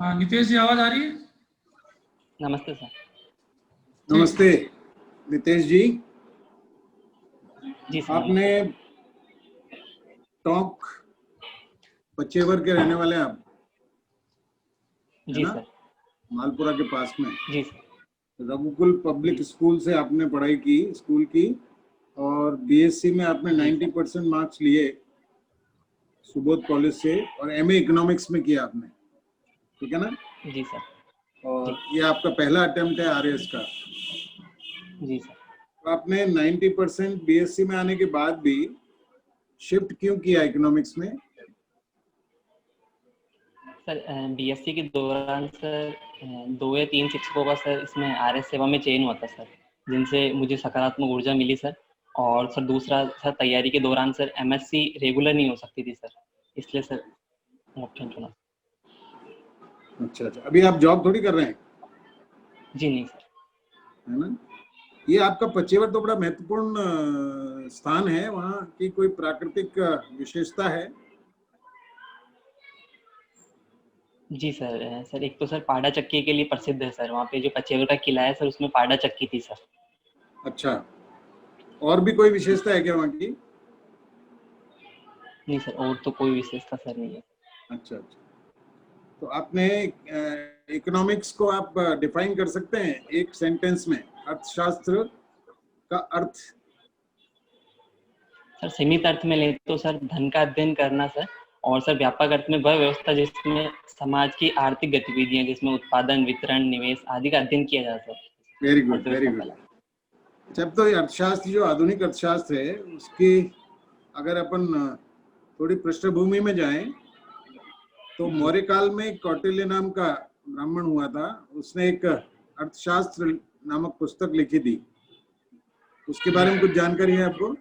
हाँ नितेश जी, आवाज आ रही है? नमस्ते सर। नमस्ते नितेश जी। जी सर। आपने टोंक पचेवर के रहने वाले हैं आप, है जी ना? सर। मालपुरा के पास में जी सर। रघुकुल पब्लिक स्कूल से आपने पढ़ाई की स्कूल की, और बीएससी में आपने 90% मार्क्स लिए सुबोध कॉलेज से, और एमए इकोनॉमिक्स में किया आपने, ठीक है ना? जी सर। और ये आपका पहला अटेम्प्ट है आरएएस का। जी सर। तो आपने 90% बीएससी में आने के बाद भी शिफ्ट क्यों किया इकोनॉमिक्स में? सर बीएससी के दौरान सर 2 या 3 शिक्षकों का सर इसमें आरएस सेवा में चयन हुआ था सर, जिनसे मुझे सकारात्मक ऊर्जा मिली सर। और सर दूसरा सर तैयारी के दौरान सर एमएससी रेगुलर नहीं हो सकती थी सर, इसलिए सर ऑप्शन चुना। अच्छा अच्छा, अभी आप जॉब थोड़ी कर रहे हैं? जी नहीं सर। है ना? ये आपका पचेवर तो बड़ा महत्वपूर्ण स्थान है, वहाँ की कोई प्राकृतिक विशेषता है? जी सर। सर एक तो सर पाड़ा चक्की के लिए प्रसिद्ध है सर, वहाँ पे जो पचेवर का किला है सर उसमें पाड़ा चक्की थी सर। अच्छा, और भी कोई विशेषता है क्या वहाँ की? नहीं सर, और तो कोई विशेषता सर नहीं है। अच्छा अच्छा, तो आपने इकोनॉमिक्स को आप डिफाइन कर सकते हैं एक सेंटेंस में? अर्थशास्त्र का अर्थ? सर सीमित अर्थ में ले तो सर धन का अध्ययन करना सर, और सर व्यापक अर्थ में वह व्यवस्था जिसमें समाज की आर्थिक गतिविधियां, जिसमें उत्पादन, वितरण, निवेश आदि का अध्ययन किया जाता है। Very good very good. जब तो अर्थशास्त्र जो आधुनिक अर्थशास्त्र है उसकी अगर अपन थोड़ी पृष्ठभूमि में जाएं तो मौर्य काल में कौटिल्य नाम का ब्राह्मण हुआ था, उसने एक अर्थशास्त्र नामक पुस्तक लिखी थी, उसके बारे में कुछ जानकारी है आपको?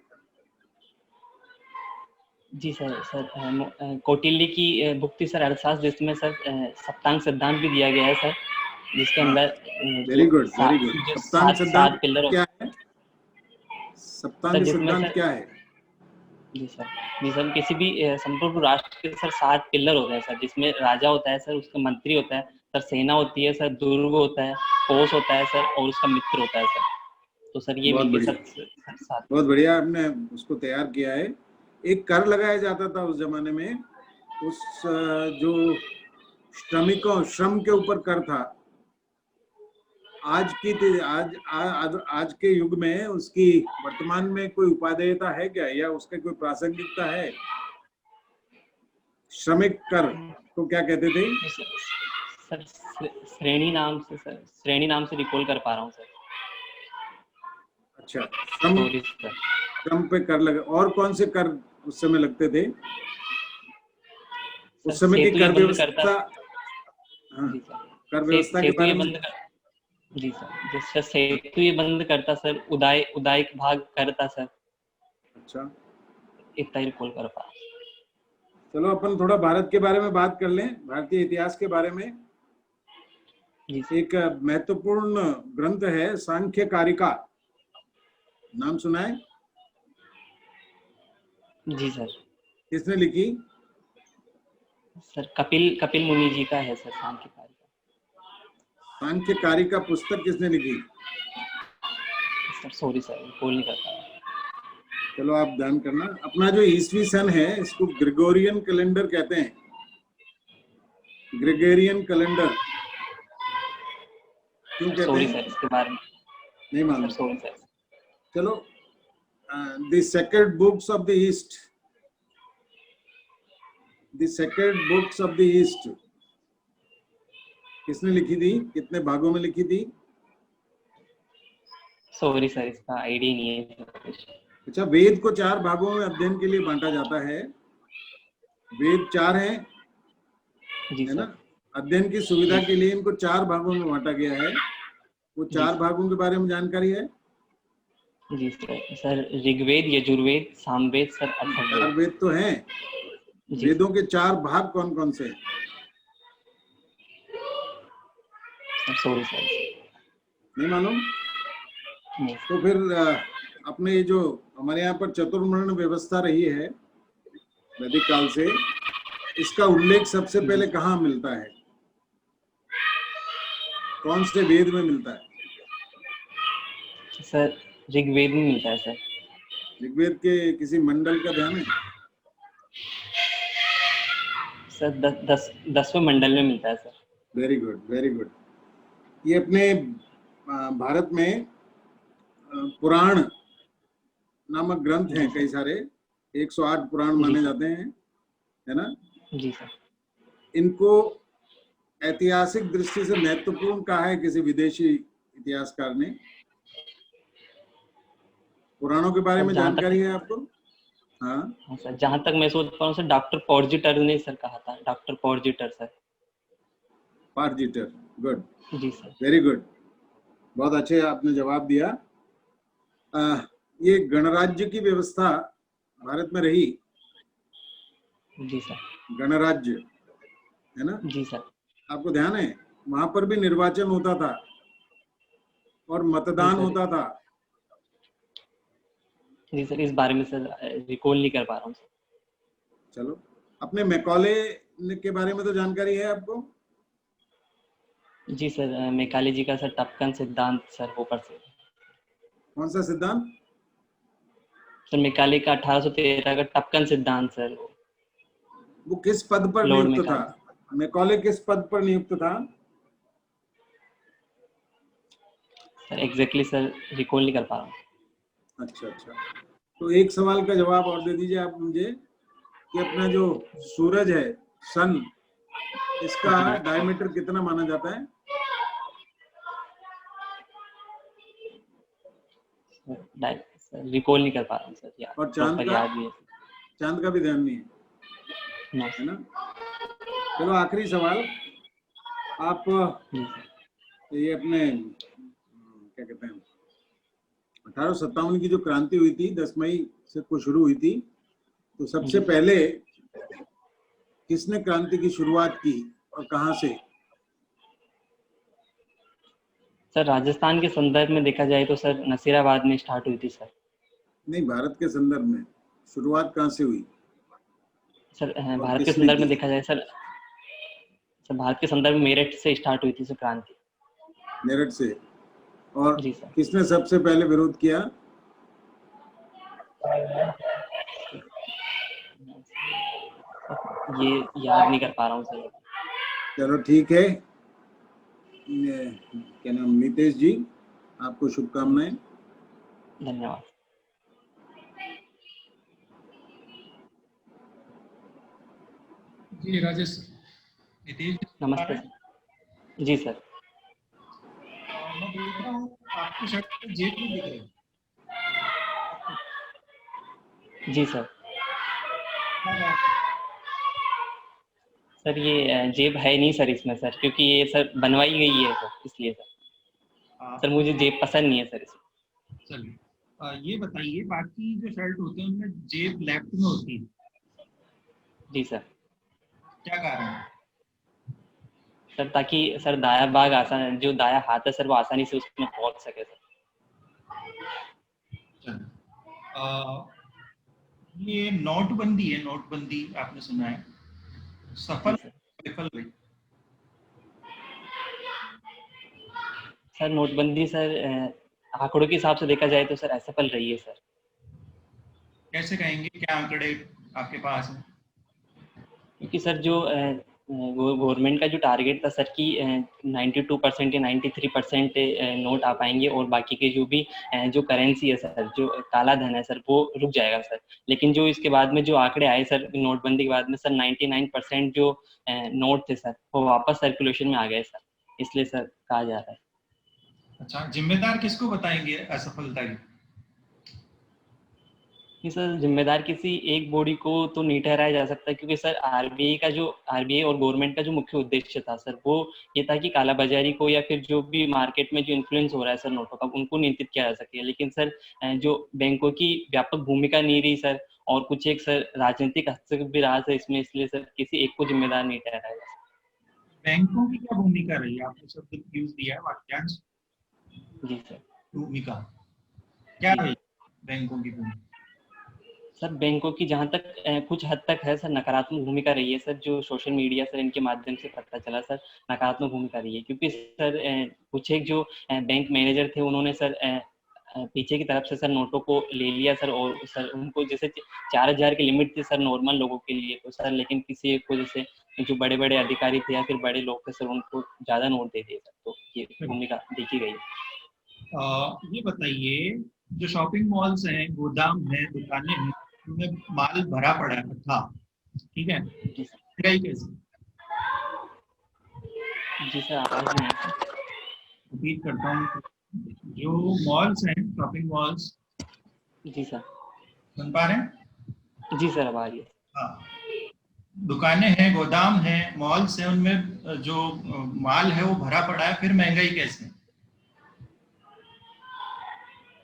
जी सर। सर कौटिल्य की बुक थी सर अर्थशास्त्र, जिसमें सर सप्तांग सिद्धांत भी दिया गया है सर, जिसके अंदर वेरी गुड वेरी गुड। सप्तांग सिद्धांत क्या है? सप्तांग सिद्धांत क्या है? जी सर किसी भी संपूर्ण राष्ट्र के सर 7 पिलर होते हैं सर, जिसमें राजा होता है सर, उसका मंत्री होता है सर, सेना होती है सर, दुर्ग होता है, कोष होता है सर, और उसका मित्र होता है सर। तो सर ये मिलके सर 7। बहुत बढ़िया, आपने उसको तैयार किया है। एक कर लगाया जाता था उस जमाने में, उस जो श्रमिकों श्रम के ऊपर कर था। आज के युग में उसकी वर्तमान में कोई उपादेयता है क्या, या उसका कोई प्रासंगिकता है? श्रमिक कर को क्या कहते थे? सर श्रेणी नाम से रिकॉल कर पा रहा हूँ सर। अच्छा, श्रम पे कर लगा। और कौन से कर उस समय लगते थे? उस समय की कर व्यवस्था, कर व्यवस्था के बारे में? जी सर, जैसे सेतु ये बंद करता सर, उदाय भाग करता सर। अच्छा, इतना ही रिकॉल कर पा। चलो अपन थोड़ा भारत के बारे में बात कर लें, भारतीय इतिहास के बारे में। एक महत्वपूर्ण ग्रंथ है सांख्य कारिका, नाम सुना है? जी सर। किसने लिखी? सर कपिल मुनि जी का है सर सांख्य कारिका। सांख्य कारिका पुस्तक किसने लिखी? सर सॉरी सर, बोल नहीं करता। चलो आप ध्यान करना, अपना जो ईस्वी सन है इसको ग्रेगोरियन कैलेंडर कहते हैं। ग्रेगोरियन कैलेंडर क्यों कहते हैं? सर इसके बारे में नहीं मालूम? Sorry sir. चलो, the sacred books of the East, the sacred books of the East किसने लिखी थी? कितने भागों में लिखी थी? सॉरी सर, इसका आइडिया नहीं है। अच्छा, वेद को 4 भागों में अध्ययन के लिए बांटा जाता है। वेद 4 हैं, है ना? अध्ययन की सुविधा के लिए इनको 4 भागों में बांटा गया है। वो 4 भागों के बारे में जानकारी है? जी सर ऋग्वेद, यजुर्वेद, सामवेद सर, अथर्ववेद। 4 वेद तो हैं। वेदों के 4 भाग कौन कौन से हैं? सॉरी सर, नहीं मालूम? नहीं। तो फिर अपने जो हमारे यहाँ पर चतुर्वर्ण व्यवस्था रही है वैदिक काल से, इसका उल्लेख सबसे पहले कहाँ मिलता है? कौन से वेद में मिलता है? सर ऋग्वेद में मिलता है सर। ऋग्वेद के किसी मंडल का ध्यान है? सर 10वें मंडल में मिलता है sir. Very good, very good. ये अपने भारत में पुराण नामक ग्रंथ हैं कई सारे, 108 पुराण माने जाते हैं, है ना? जी सर। इनको ऐतिहासिक दृष्टि से महत्वपूर्ण कहा है किसी विदेशी इतिहासकार ने? पुराणों के बारे में जानकारी है आपको? हाँ सर, जहाँ तक मैं सोच पा रहा हूँ सर, डॉक्टर पॉर्जिटर ने सर कहा था, डॉक्टर पॉर्जिटर सर। पॉर्जिटर, गुड। जी सर। वेरी गुड, बहुत अच्छे आपने जवाब दिया। ये गणराज्य की व्यवस्था भारत में रही? जी सर। गणराज्य, है ना? जी सर। आपको ध्यान है वहां पर भी निर्वाचन होता था और मतदान होता था? जी सर, इस बारे में सर रिकॉल नहीं कर पा रहा हूँ सर। चलो, अपने मैकॉले के बारे में तो जानकारी है आपको? जी सर, मैकाले जी का सर टपकन सिद्धांत सर वो पर से। कौन सा सिद्धांत? सर मैकाले का 1813 का टपकन सिद्धांत सर। वो किस पद पर लॉर्ड नियुक्त था? मैकाले। मैकॉले किस पद पर नियुक्त था? सर एग्जैक्टली सर रिकॉल नहीं कर पा रहा हूँ। अच्छा अच्छा, तो एक सवाल का जवाब और दे दीजिए आप मुझे कि अपना जो सूरज है, सन, इसका डायमीटर कितना माना जाता है? सर रिकॉल नहीं कर पा रहा हूँ सर, यार और चांद प्रॉपर का? याद नहीं है। चांद का भी ध्यान नहीं है, नो है ना? चलो आखिरी सवाल, आप जी सर। ये अपने क्या कहते हैं 1857 की जो क्रांति हुई थी 10 मई से को शुरू हुई थी, तो सबसे पहले किसने क्रांति की शुरुआत की और कहां से? सर राजस्थान के संदर्भ में देखा जाए तो सर नसीराबाद में स्टार्ट हुई थी सर। नहीं, भारत के संदर्भ में शुरुआत कहां से हुई सर और भारत के किसने संदर्भ में की? देखा जाए सर, भारत के संदर्भ में मेरठ से स्टार्ट हुई थी सर क्रांति। मेरठ से। और जी सर। किसने सबसे पहले विरोध किया? ये याद नहीं कर पा रहा हूँ सर। चलो ठीक है, क्या नाम, नितेश जी, आपको शुभकामनाएं। धन्यवाद। जी राजेश, नितेश नमस्ते सर। जी सर। मैं देख रहा हूँ आपकी शर्ट पे जेब नहीं दिख रही। जी सर। क्या बात? सर ये जेब है नहीं सर इसमें सर, क्योंकि ये सर बनवाई गई है सर, इसलिए सर। सर मुझे जेब पसंद नहीं है सर इसमें। चलिए, ये बताइए, बाकी जो शर्ट होते हैं उनमें जेब लेफ्ट में होती है, जी सर। क्या कारण है? सर ताकि सर दाया भाग आसान, जो दाया हाथ है सर वो आसानी से उसमें पहुंच सके सर। चलिए, ये नोटबंदी है, नोटबंदी आपने सुना है, जी सफल सर। विफल हुई? सर नोटबंदी सर आंकड़ों के हिसाब से देखा जाए तो सर असफल रही है सर। कैसे कहेंगे, क्या आंकड़े आपके पास हैं? क्योंकि सर जो गवर्नमेंट का जो टारगेट था सर कि 92% या 93% नोट आ पाएंगे और बाकी के जो भी जो करेंसी है सर, जो काला धन है सर, वो रुक जाएगा सर। लेकिन जो इसके बाद में जो आंकड़े आए सर नोटबंदी के बाद में सर 99% जो नोट थे सर वो वापस सर्कुलेशन में आ गए सर, इसलिए सर कहा जा रहा है। अच्छा, जिम्मेदार किसको बताएंगे असफलता की? कि सर जिम्मेदार किसी एक बॉडी को तो नहीं ठहराया जा सकता, क्योंकि सर आरबीआई और गवर्नमेंट का जो मुख्य उद्देश्य था सर वो ये था कि कालाबाजारी को या फिर जो भी मार्केट में जो इन्फ्लुएंस हो रहा है सर नोटों का, उनको नियंत्रित किया जा सके। लेकिन सर जो बैंकों की व्यापक भूमिका नहीं रही सर, और कुछ एक सर राजनीतिक हस्तक्षेप भी रहा सर इसमें, इसलिए सर किसी एक को जिम्मेदार नहीं ठहराया जा सकता। बैंकों की क्या भूमिका रही? आपने शब्द यूज दिया है, वाक्यांश जी सर। भूमिका क्या जी रही बैंकों की भूमिका? सर बैंकों की जहाँ तक कुछ हद तक है सर नकारात्मक भूमिका रही है सर, जो सोशल मीडिया सर इनके माध्यम से पता चला सर नकारात्मक भूमिका रही है, क्योंकि सर कुछ एक जो बैंक मैनेजर थे उन्होंने सर पीछे की तरफ से सर नोटों को ले लिया सर, और सर उनको जैसे 4,000 की लिमिट थी सर नॉर्मल लोगों के लिए तो सर, लेकिन किसी एक को जैसे जो बड़े बड़े अधिकारी थे या फिर बड़े लोग थे सर उनको ज़्यादा नोट दे दिए सर, तो ये भूमिका देखी गई है। ये बताइए, जो शॉपिंग मॉल्स हैं, गोदाम है, दुकानें हैं, उनमें माल भरा पड़ा था, ठीक है, जी सर। महंगाई कैसे? जी सर, आवाज़ नहीं है सर। रिपीट करता हूँ, जो मॉल्स हैं, शॉपिंग मॉल्स, जी सर। सुन पा रहे हैं? जी सर, अब आ रही है। हाँ, दुकानें हैं, गोदाम हैं, मॉल्स हैं, उनमें जो माल है वो भरा पड़ा है, फिर महंगाई कैसे?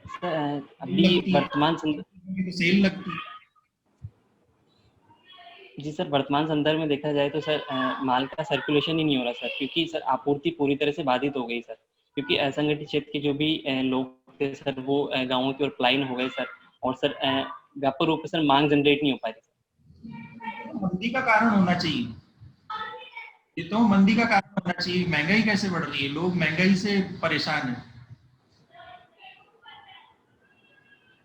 सर अभी वर्तमान तो सेल लगती है। जी सर, वर्तमान संदर्भ में देखा जाए तो सर माल का सर्कुलेशन ही नहीं हो रहा सर, क्योंकि सर आपूर्ति पूरी तरह से बाधित हो गई सर, क्योंकि असंगठित क्षेत्र के जो भी लोग थे सर वो गाँवों की ओर पलायन हो गए सर, और सर व्यापक रूप से सर मांग जनरेट नहीं हो पा रही सर। मंदी का कारण होना चाहिए, ये तो मंदी का कारण होना चाहिए। महंगाई कैसे बढ़ रही है? लोग महंगाई से परेशान हैं।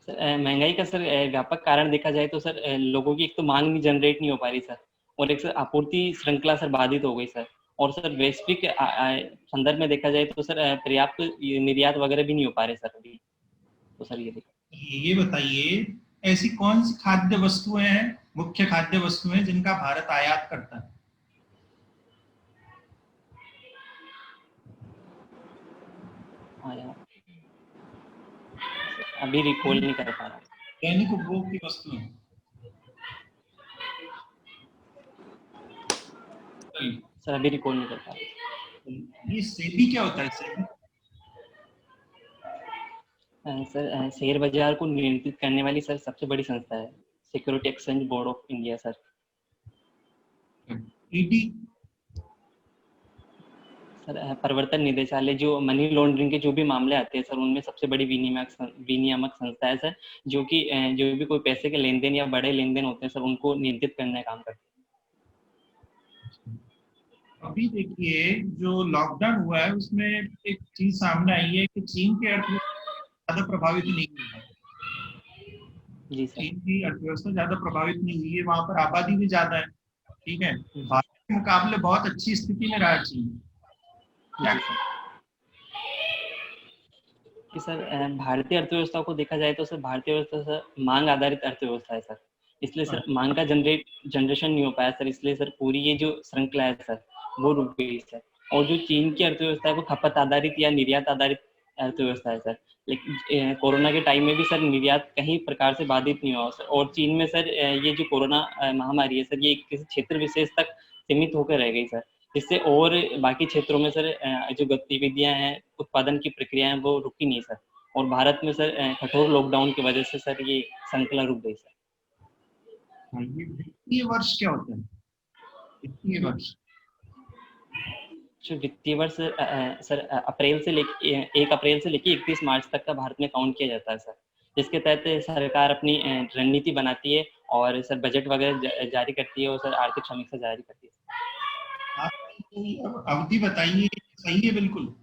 सर महंगाई का सर व्यापक कारण देखा जाए तो सर लोगों की एक तो मांग नहीं जनरेट नहीं हो पा रही सर, और एक सर आपूर्ति श्रृंखला सर बाधित हो गई सर, और सर वैश्विक संदर्भ में देखा जाए तो सर पर्याप्त निर्यात वगैरह भी नहीं हो पा रहे सर अभी, तो सर ये देखा। ये बताइए, ऐसी कौन सी खाद्य वस्तुएं हैं, मुख्य खाद्य वस्तुएं जिनका भारत आयात करता है? अभी रिकॉल नहीं कर पा रहा। दैनिक उपभोग की वस्तुएं। सर अभी रिकॉल नहीं कर पा रहा। ये सेबी क्या होता है? सेबी सर शेयर बाजार को नियंत्रित करने वाली सर सबसे बड़ी संस्था है, security exchange board of India sir. ED sir प्रवर्तन निदेशालय, जो मनी लॉन्ड्रिंग के जो भी मामले आते हैं सर उनमें सबसे बड़ी विनियामक संस्था है सर, जो कि जो भी कोई पैसे के लेन देन या बड़े लेन देन होते हैं सर उनको नियंत्रित करने का काम करती है। अभी देखिए, जो लॉकडाउन हुआ है उसमें एक चीज सामने आई है कि चीन की अर्थव्यवस्था ज्यादा प्रभावित नहीं हुई है। जी सर। चीन की अर्थव्यवस्था ज्यादा प्रभावित नहीं हुई है, वहां पर आबादी भी ज्यादा है, ठीक है, भारत के मुकाबले बहुत अच्छी स्थिति में रहा चीन। क्या? जी सर। कि सर भारतीय अर्थव्यवस्था को देखा जाए तो सर भारतीय अर्थव्यवस्था सर मांग आधारित अर्थव्यवस्था है सर, इसलिए सर मांग का जनरेशन नहीं हो पाया सर, इसलिए सर पूरी ये जो श्रृंखला है सर वो रुक गई सर। और जो चीन की अर्थव्यवस्था है वो खपत आधारित या निर्यात आधारित अर्थव्यवस्था है सर, लेकिन कोरोना के टाइम में भी सर निर्यात कहीं प्रकार से बाधित नहीं हुआ सर, और चीन में सर ये जो कोरोना महामारी है सर ये किसी क्षेत्र विशेष तक सीमित होकर रह गई सर, जिससे और बाकी क्षेत्रों में सर जो गतिविधियां हैं, उत्पादन की प्रक्रिया है वो रुकी नहीं सर, और भारत में सर कठोर लॉकडाउन की वजह से सर ये श्रृंखला रुक गई सर। ये वित्तीय वर्ष क्या होता है? वित्तीय वर्ष जो वित्तीय वर्ष सर अप्रैल से लेके 1 अप्रैल से लेके 31 मार्च तक का भारत में काउंट किया जाता है सर, जिसके तहत सरकार अपनी रणनीति बनाती है और सर बजट वगैरह जारी करती है और सर आर्थिक समीक्षा जारी करती है। आप अवधि बताइए, सही है बिल्कुल।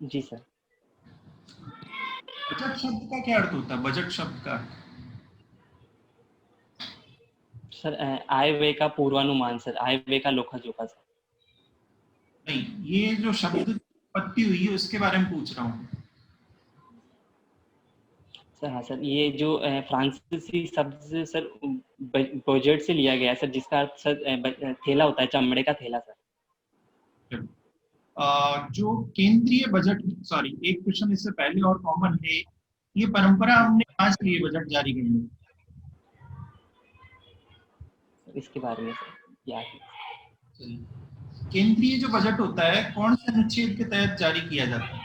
जी सर। बजट शब्द का क्या अर्थ होता है? बजट शब्द का सर आय व्यय का पूर्वानुमान सर, आय व्यय का लेखा जोखा सर। नहीं, ये जो शब्द उत्पत्ति हुई है उसके बारे में पूछ रहा हूँ। सर हाँ सर, ये जो फ्रांसीसी शब्द से सर बजट से लिया गया है सर, जिसका अर्थ सर थैला होता है, चमड़े का थैला सर। जो केंद्रीय बजट, सॉरी एक क्वेश्चन इससे पहले और कॉमन है, ये परंपरा हमने कहाँ से ली बजट जारी करने? इसके बारे में सर याद है। केंद्रीय जो बजट होता है कौन से अनुच्छेद के तहत जारी किया जाता है?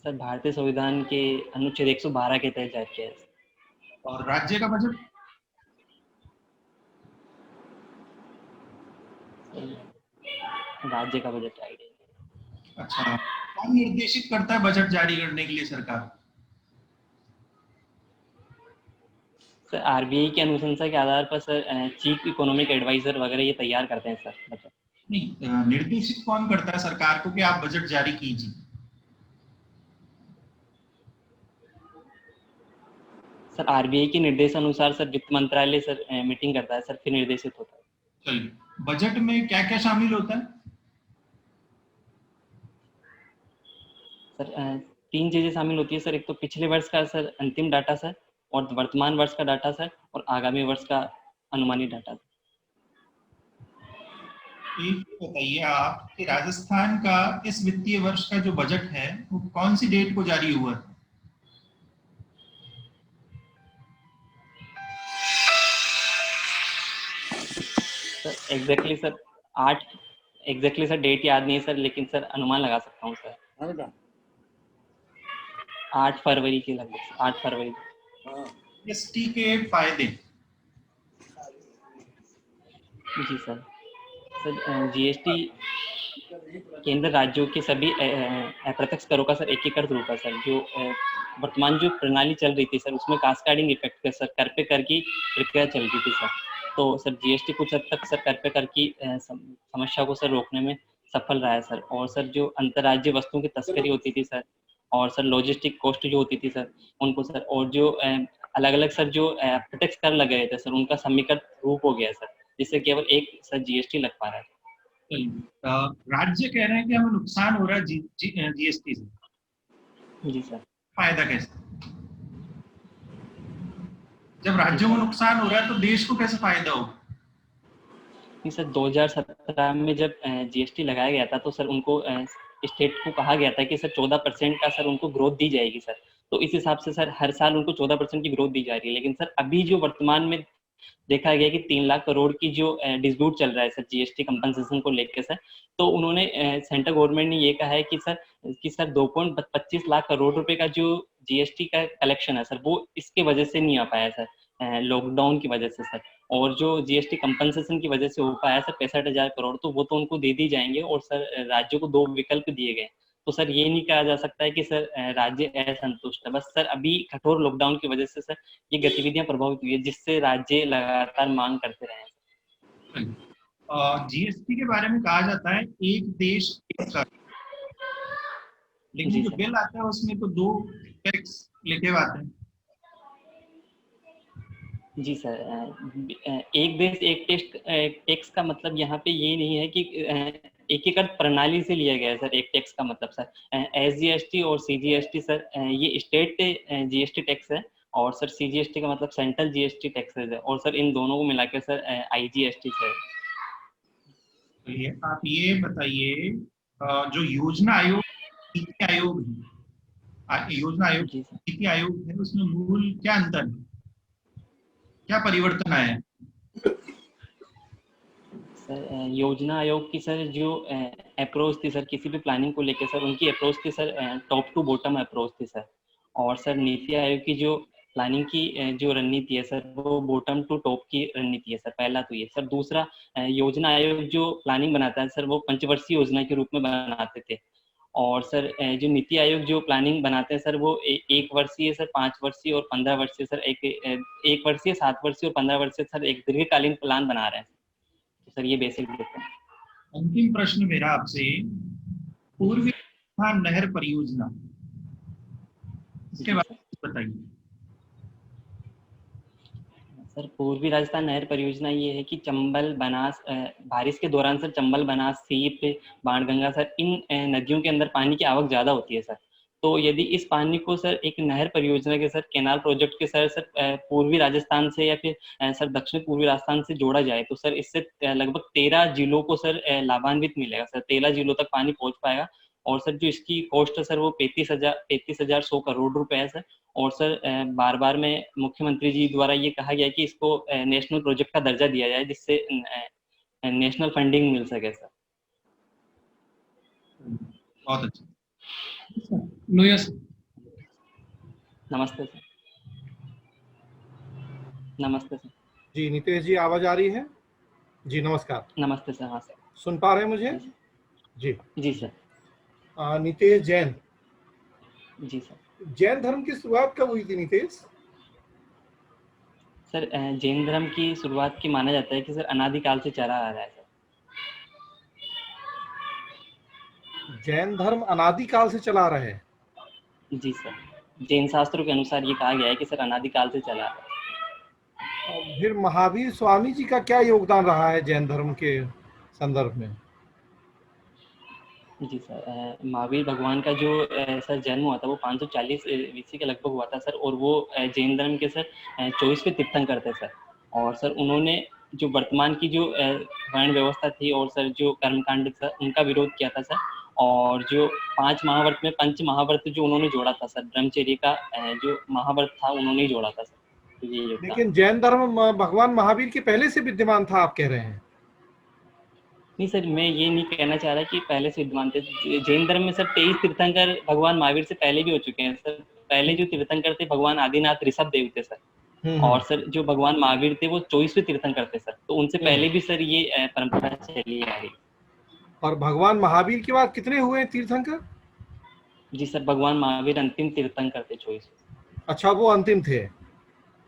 सर भारतीय संविधान के अनुच्छेद 112 के तहत जारी किया है। और राज्य का बजट? राज्य का बजट आइडिया। अच्छा, कौन निर्देशित करता है बजट जारी करने के लिए? सरकार। सर आरबीआई की अनुशंसा के आधार पर सर चीफ इकोनॉमिक एडवाइजर वगैरह ये तैयार करते हैं सर बजट। नहीं, निर्देशित कौन करता है सरकार को कि आप बजट जारी कीजिए? सर आरबीआई के निर्देशानुसार सर वित्त मंत्रालय सर मीटिंग करता है सर, फिर निर्देशित होता है। चलिए, बजट में क्या क्या शामिल होता है? सर 3 चीजें शामिल होती है सर। एक तो पिछले वर्ष का सर अंतिम डाटा सर, और वर्तमान वर्ष का डाटा सर, और आगामी वर्ष का अनुमानित डाटा। एक बताइए आप कि राजस्थान का इस वित्तीय वर्ष का जो बजट है वो कौन सी डेट को जारी हुआ है? सर एग्जैक्टली सर डेट याद नहीं है सर, लेकिन सर अनुमान लगा सकता हूँ सर। हाँ बेटा। 8 फरवरी के लगभग, 8 फरवरी। जीएसटी के फायदे। जी सर। सर जीएसटी केंद्र राज्यों के सभी अप्रत्यक्ष करों का सर एकीकृत रूप है सर। जो वर्तमान जो प्रणाली चल रही थी सर, उसमें कास्केडिंग इफेक्ट के सर कर पे कर की प्रक्रिया चल रही थी सर। तो सर जीएसटी कुछ हद तक सर कर पे कर की समस्या को सर रोकने में सफल रहा है सर। और सर जो अंतर्राज्यीय वस्तुओं की तस्करी होती थी सर, और सर लॉजिस्टिक कॉस्ट जो होती थी सर उनको सर, और जो अलग अलग सर जो अप्रत्यक्ष कर लगे रहे थे सर, उनका समीकृत रूप हो गया सर, जिससे केवल एक सर जीएसटी लग पा रहा है। राज्य कह रहे हैं कि हमें नुकसान हो रहा है जीएसटी से। जी सर। फायदा कैसे? जब राज्यों को नुकसान हो रहा है तो देश को कैसे फायदा होगा? नहीं सर, 2017 में जब जीएसटी लगाया गया था तो सर उनको स्टेट को कहा गया था कि सर 14% का सर उनको ग्रोथ दी जाएगी सर। तो इस हिसाब से सर हर साल उनको 14% की ग्रोथ दी जा रही है। लेकिन सर अभी जो वर्तमान में देखा गया कि 3 लाख करोड़ की जो डिस्प्यूट चल रहा है सर जीएसटी कंपनसेशन को लेकर सर, तो उन्होंने सेंट्रल गवर्नमेंट ने ये कहा है कि सर 2.25 लाख करोड़ रुपए का जो जीएसटी का कलेक्शन है सर, वो इसके वजह से नहीं आ पाया सर, लॉकडाउन की वजह से सर। और जो जीएसटी कंपनसेशन की वजह से हो पाया सर 65,000 करोड़, तो वो तो उनको दे दी जाएंगे। और सर राज्यों को 2 विकल्प दिए गए। तो सर ये नहीं कहा जा सकता है कि सर राज्य असंतुष्ट है। बस सर अभी कठोर लॉकडाउन की वजह से सर ये गतिविधियां प्रभावित हुई है, जिससे राज्य लगातार मांग करते रहे हैं। जीएसटी के बारे में कहा जाता है एक देश एक कर, लेकिन जो बिल आता है उसमें तो 2 टैक्स लिखे हुए आते हैं। जी सर, एक देश एक टैक्स का मतलब यहाँ पे ये नहीं है कि एकीकृत प्रणाली से लिया गया है सर एक टैक्स का मतलब सर। एसजीएसटी और सीजीएसटी सर ये स्टेट जीएसटी टैक्स है, और सर सीजीएसटी का मतलब सेंट्रल जीएसटी टैक्सेस है, और सर इन दोनों को मिलाकर सर आईजीएसटी सर। चलिए आप ये बताइए, जो योजना आयोग नीति आयोग है, योजना आयोग नीति आयोग है, उसमें मूल क्या अंतर है, क्या परिवर्तन आया है? सर योजना आयोग की सर जो अप्रोच थी सर किसी भी प्लानिंग को लेकर सर, उनकी अप्रोच थी sir top to bottom approach थी सर। और सर नीति आयोग की जो प्लानिंग की जो रणनीति है सर, वो बॉटम टू टॉप की रणनीति है सर। पहला तो ये सर। दूसरा, योजना आयोग जो प्लानिंग बनाता है सर, वो पंचवर्षीय योजना के रूप में बनाते थे। और सर जो नीति आयोग जो प्लानिंग बनाते हैं सर, वो 1 वर्षीय सर, 5 वर्षीय और 15 वर्षीय सर, 1 वर्षीय, 7 वर्षीय और 15 वर्षीय सर एक दीर्घकालीन प्लान बना रहे हैं। तो सर ये बेसिक डिफरेंस है। अंतिम प्रश्न मेरा आपसे, पूर्वी राजस्थान नहर परियोजना, इसके बारे में बताइए। सर पूर्वी राजस्थान नहर परियोजना ये है कि चंबल, बनास, बारिश के दौरान सर चंबल, बनास, सीप, बाणगंगा सर, इन नदियों के अंदर पानी की आवक ज्यादा होती है सर। तो यदि इस पानी को सर एक नहर परियोजना के सर कैनाल प्रोजेक्ट के सर पूर्वी राजस्थान से या फिर सर दक्षिण पूर्वी राजस्थान से जोड़ा जाए, तो सर इससे लगभग 13 जिलों को सर लाभान्वित मिलेगा सर। 13 जिलों तक पानी पहुंच पाएगा। और सर जो इसकी कॉस्ट है सर, वो 35,100 करोड़ रुपए है सर। और सर बार बार में मुख्यमंत्री जी द्वारा ये कहा गया कि इसको नेशनल प्रोजेक्ट का दर्जा दिया जाए, जिससे नेशनल फंडिंग मिल सके सर। बहुत अच्छा। लोहिया, नमस्ते सर। नमस्ते सर। जी नितेश जी, आवाज आ रही है? जी नमस्कार। नमस्ते सर। हाँ सर। सुन पा रहे हैं मुझे? जी जी सर। नितेश जैन। जी सर। जैन धर्म की शुरुआत कब हुई थी नितेश? सर जैन धर्म की शुरुआत की माना जाता है कि सर अनादिकाल से चला आ रहा है सर। जैन धर्म अनादिकाल से चला आ रहा है। जी सर, जैन शास्त्रों के अनुसार ये कहा गया है कि सर अनादिकाल से चला आ रहा है। और फिर महावीर स्वामी जी का क्या योगदान रहा है जैन धर्म के संदर्भ में? जी सर, महावीर भगवान का जो सर जन्म हुआ था वो 540 ईस्वी के लगभग हुआ था सर, और वो जैन धर्म के सर 24वें तीर्थंकर थे सर। और सर उन्होंने जो वर्तमान की जो वर्ण व्यवस्था थी और सर जो कर्मकांड था उनका विरोध किया था सर। और जो 5 महाव्रत में पंच महाव्रत जो उन्होंने जोड़ा था सर, ब्रह्मचर्य का जो महाव्रत था उन्होंने ही जोड़ा था सर। तो ये योगदान। लेकिन जैन धर्म भगवान महावीर के पहले से विद्यमान था, आप कह रहे हैं? नहीं सर, मैं ये नहीं कहना चाह रहा कि पहले से विद्वान थे। जैन धर्म में सर 23 तीर्थंकर भगवान महावीर से पहले भी हो चुके हैं सर। पहले जो तीर्थंकर थे भगवान आदिनाथ ऋषभ देव थे सर। और सर जो भगवान महावीर थे वो 24वें तीर्थंकर थे सर। तो उनसे पहले भी सर ये परंपरा चली आ रही। और भगवान महावीर के बाद कितने हुए तीर्थंकर? जी सर, भगवान महावीर अंतिम तीर्थंकर थे 24। अच्छा, वो अंतिम थे।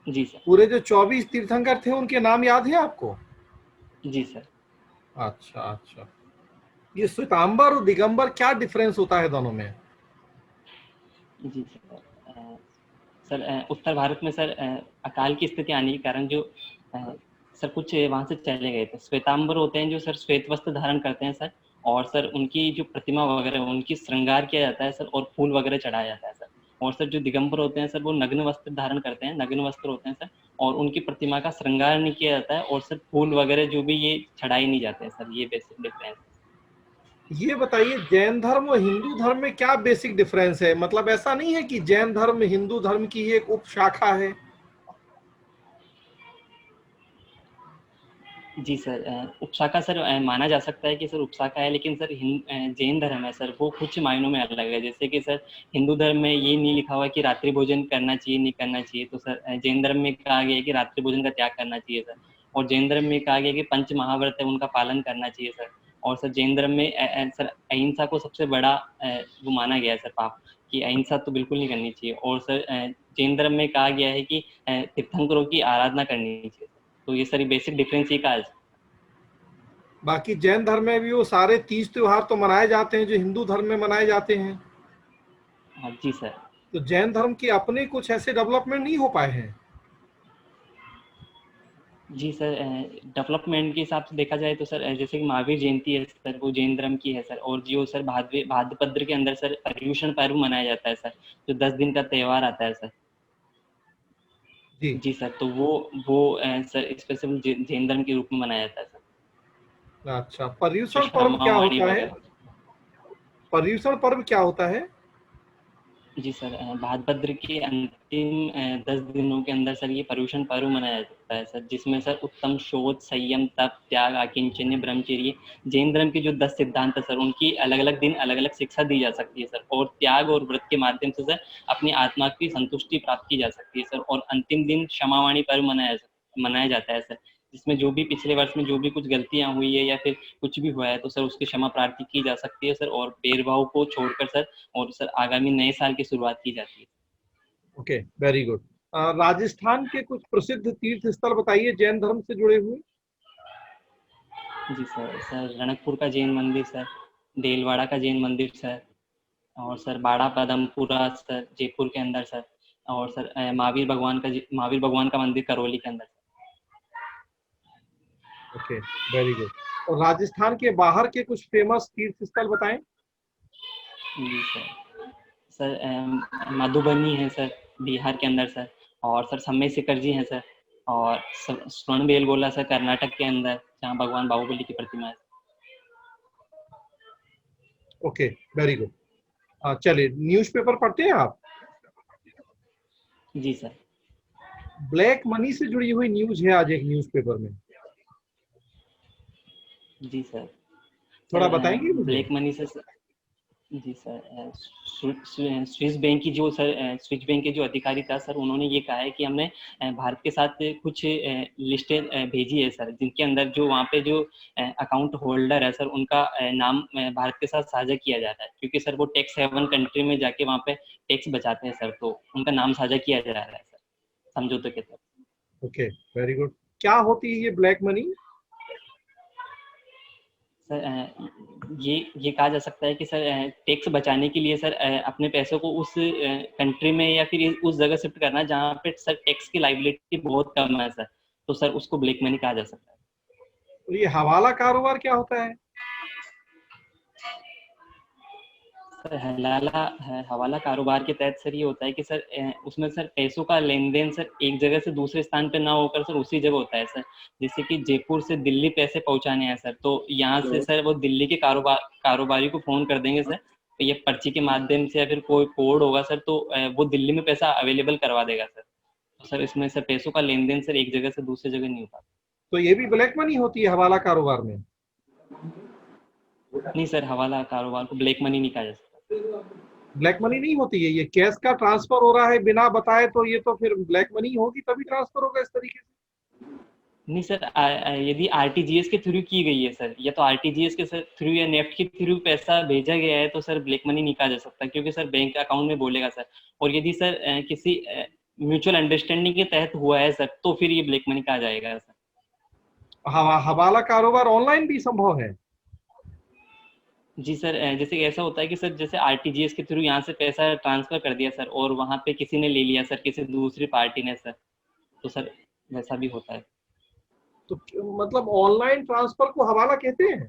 जी सर। पूरे जो 24 तीर्थंकर थे उनके नाम याद है आपको? जी सर। अच्छा अच्छा। ये श्वेतांबर और दिगंबर, क्या डिफरेंस होता है दोनों में? जी सर, सर उत्तर भारत में सर अकाल की स्थिति आने के कारण जो सर कुछ वहां से चले गए थे। श्वेतांबर होते हैं जो सर श्वेत वस्त्र धारण करते हैं सर, और सर उनकी जो प्रतिमा वगैरह उनकी श्रृंगार किया जाता है सर, और फूल वगैरह चढ़ाया जाता है सर। और सर जो दिगंबर होते हैं सर वो नग्न वस्त्र धारण करते हैं, नग्न वस्त्र होते हैं सर, और उनकी प्रतिमा का श्रृंगार नहीं किया जाता है, और सर फूल वगैरह जो भी ये चढ़ाए नहीं जाते हैं सर। ये बेसिक डिफरेंस। ये बताइए, जैन धर्म और हिंदू धर्म में क्या बेसिक डिफरेंस है? मतलब ऐसा नहीं है कि जैन धर्म हिंदू धर्म की एक उपशाखा है? जी सर, उपशाखा सर माना जा सकता है कि सर उपशाखा है, लेकिन सर जैन धर्म है सर वो कुछ मायनों में अलग है। जैसे कि सर हिंदू धर्म में ये नहीं लिखा हुआ कि रात्रि भोजन करना चाहिए नहीं करना चाहिए, तो सर जैन धर्म में कहा गया है कि रात्रि भोजन का त्याग करना चाहिए सर। और जैन धर्म में कहा गया कि पंच महाव्रत है उनका पालन करना चाहिए सर। और सर जैन धर्म में सर अहिंसा को सबसे बड़ा वो माना गया है सर पाप, कि अहिंसा तो बिल्कुल नहीं करनी चाहिए। और सर जैन धर्म में कहा गया है कि तीर्थंकरों की आराधना करनी चाहिए। तो ये सारी बेसिक डिफरेंस ही का। बाकी जैन धर्म में भी वो सारे तीज त्योहार तो मनाए जाते हैं जो हिंदू धर्म में मनाए जाते हैं। हाँ जी सर। तो जैन धर्म के अपने कुछ ऐसे डेवलपमेंट नहीं हो पाए हैं? जी सर, डेवलपमेंट के हिसाब से देखा जाए तो सर जैसे कि महावीर जयंती है सर, वो जैन धर्म की है सर। और जो सर भाद्रपद के अंदर सर पर्युषण पर्व मनाया जाता है सर, जो 10 दिन का त्योहार आता है सर। जी सर, तो वो सर स्पेशल जैन धर्म के रूप में मनाया जाता है सर। अच्छा, पर्युषण पर्व क्या होता है? पर्युषण पर्व क्या होता है? जी सर, भाद्रपद के अंतिम 10 दिनों के अंदर सर ये पर्युषण पर्व मनाया जाता है सर, जिसमें सर उत्तम शोध, संयम, तप, त्याग, आकिंचन्य, ब्रह्मचर्य, जैन धर्म के जो 10 सिद्धांत है सर उनकी अलग अलग दिन अलग अलग शिक्षा दी जा सकती है सर। और त्याग और व्रत के माध्यम से सर अपनी आत्मा की संतुष्टि प्राप्त की जा सकती है सर। और अंतिम दिन क्षमावाणी पर्व मनाया जाता है सर, जिसमें जो भी पिछले वर्ष में जो भी कुछ गलतियां हुई है या फिर कुछ भी हुआ है तो सर उसकी क्षमा प्रार्थी की जा सकती है सर, और भेदभाव को छोड़कर सर, और सर आगामी नए साल की शुरुआत की जाती है। Okay, very good. राजस्थान के कुछ प्रसिद्ध तीर्थ स्थल बताइए जैन धर्म से जुड़े हुए। जी सर रणकपुर का जैन मंदिर सर, देलवाड़ा का जैन मंदिर सर, और सर बाड़ा पदमपुरा सर जयपुर के अंदर सर, और सर महावीर भगवान का मंदिर करौली के अंदर। Okay, very good. और राजस्थान के बाहर के कुछ फेमस तीर्थ स्थल बताएं। जी सर मधुबनी है सर बिहार के अंदर सर, और सर समय शिखर जी हैं सर, और स्वर्ण बेलगोला सर कर्नाटक के अंदर जहाँ भगवान बाहुबली की प्रतिमा है। Okay, very good. चलिए, न्यूज़पेपर पढ़ते हैं आप? जी सर। ब्लैक मनी से जुड़ी हुई न्यूज है आज एक न्यूज़पेपर में, जी सर। थोड़ा बताएंगे मुझे? ब्लैक मनी से जी सर, स्विस बैंक की जो सर स्विस बैंक के जो अधिकारी था सर उन्होंने ये कहा है कि हमने भारत के साथ कुछ लिस्टें भेजी है सर, जिनके अंदर जो वहाँ पे जो अकाउंट होल्डर है सर उनका नाम भारत के साथ साझा किया जा रहा है, क्योंकि सर वो टैक्स हेवन कंट्री में जाके वहाँ पे टैक्स बचाते हैं सर, तो उनका नाम साझा किया जा रहा है सर समझौते के तहत। Okay, very good. क्या होती है ये ब्लैक मनी? सर ये कहा जा सकता है कि सर टैक्स बचाने के लिए सर अपने पैसों को उस कंट्री में या फिर उस जगह शिफ्ट करना जहाँ पे सर टैक्स की लाइबिलिटी बहुत कम है सर, तो सर उसको ब्लैक मनी कहा जा सकता है। तो ये हवाला कारोबार क्या होता है? सर हवाला कारोबार के तहत सर ये होता है कि सर उसमें सर पैसों का लेन देन सर एक जगह से दूसरे स्थान पे ना होकर सर उसी जगह होता है सर। जैसे कि जयपुर से दिल्ली पैसे पहुंचाने हैं सर, तो यहाँ से सर वो दिल्ली के कारोबारी को फोन कर देंगे सर, तो ये पर्ची के माध्यम से या फिर कोई कोड होगा सर, तो वो दिल्ली में पैसा अवेलेबल करवा देगा सर। तो सर इसमें सर पैसों का लेन देन सर एक जगह से दूसरी जगह नहीं होता। तो ये भी ब्लैक मनी होती है हवाला कारोबार में? नहीं सर, हवाला कारोबार को ब्लैक मनी नहीं कहा जा सकता। ब्लैक मनी नहीं होती है, ये कैश का ट्रांसफर हो रहा है बिना बताए, तो ये तो फिर ब्लैक मनी होगी, तभी ट्रांसफर होगा इस तरीके से। नहीं सर, यदि आरटीजीएस के थ्रू की गई है सर, या तो आरटीजीएस के थ्रू या नेफ्ट के थ्रू पैसा भेजा गया है, तो सर ब्लैक मनी नहीं कहा जा सकता, क्योंकि सर बैंक अकाउंट में बोलेगा सर। और यदि सर किसी म्यूचुअल अंडरस्टैंडिंग के तहत हुआ है सर, तो फिर ये ब्लैक मनी कहा जाएगा सर। हवाला कारोबार ऑनलाइन भी संभव है? जी सर, जैसे ऐसा होता है कि सर जैसे आरटीजीएस के थ्रू यहाँ से पैसा ट्रांसफर कर दिया सर, और वहाँ पे किसी ने ले लिया सर, किसी दूसरी पार्टी ने सर, तो सर वैसा भी होता है। तो मतलब ऑनलाइन ट्रांसफर को हवाला कहते हैं?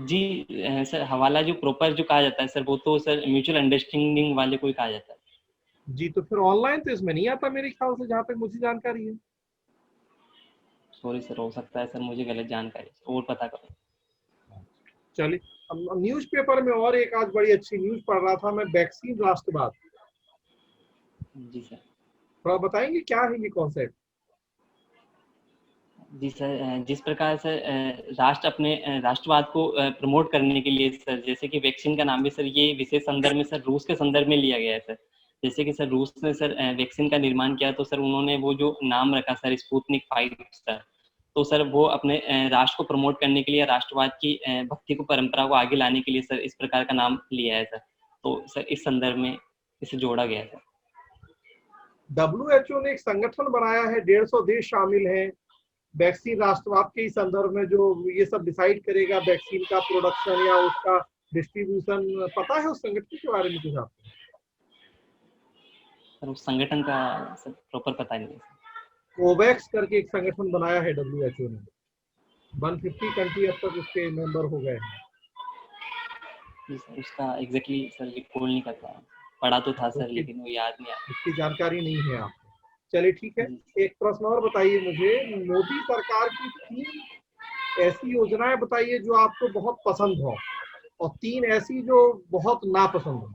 जी सर, हवाला जो प्रॉपर जो कहा जाता है सर, वो तो सर म्यूचुअल अंडरस्टैंडिंग वाले को ही कहा जाता है। जी, तो फिर ऑनलाइन तो इसमें नहीं आता मेरे ख्याल से, जहाँ तक मुझे जानकारी है। सॉरी सर, हो सकता है सर मुझे गलत जानकारी, और पता करो। चलिए, अब न्यूज़पेपर में और एक आज बड़ी अच्छी न्यूज़ पढ़ रहा था मैं, वैक्सीन राष्ट्रवाद। जी सर। थोड़ा बताएंगे क्या है ये कॉन्सेप्ट? जी सर, जिस प्रकार से राष्ट्र अपने राष्ट्रवाद को प्रमोट करने के लिए सर, जैसे कि वैक्सीन का नाम भी सर ये विशेष संदर्भ में सर रूस के संदर्भ में लिया गया है सर। जैसे कि सर रूस ने सर वैक्सीन का निर्माण किया, तो सर उन्होंने वो जो नाम रखा सर स्पुतनिक 5 सर, तो सर वो अपने राष्ट्र को प्रमोट करने के लिए, राष्ट्रवाद की भक्ति को, परंपरा को आगे लाने के लिए सर इस प्रकार का नाम लिया है सर। तो सर इस संदर्भ में इसे जोड़ा गया है सर। WHO ने एक संगठन बनाया है, 150 देश शामिल हैं वैक्सीन राष्ट्रवाद के संदर्भ में, जो ये सब डिसाइड करेगा वैक्सीन का प्रोडक्शन या उसका डिस्ट्रीब्यूशन। पता है उस संगठन के बारे में कुछ आपको? सर उस संगठन का सर प्रॉपर पता नहीं है। कोवैक्स करके एक संगठन बनाया है WHO ने, 150 कंट्री अब तक उसके मेंबर हो गए हैं। जी सर, उसका एग्जैक्टली सर रिकॉल नहीं कर पाया, पढ़ा तो था सर लेकिन वो याद नहीं आया। इसकी जानकारी नहीं है आपको? चलिए ठीक है। जी। एक प्रश्न और बताइए मुझे, मोदी सरकार की 3 ऐसी योजनाएं बताइए जो आपको बहुत पसंद हो, और 3 ऐसी जो बहुत नापसंद हो।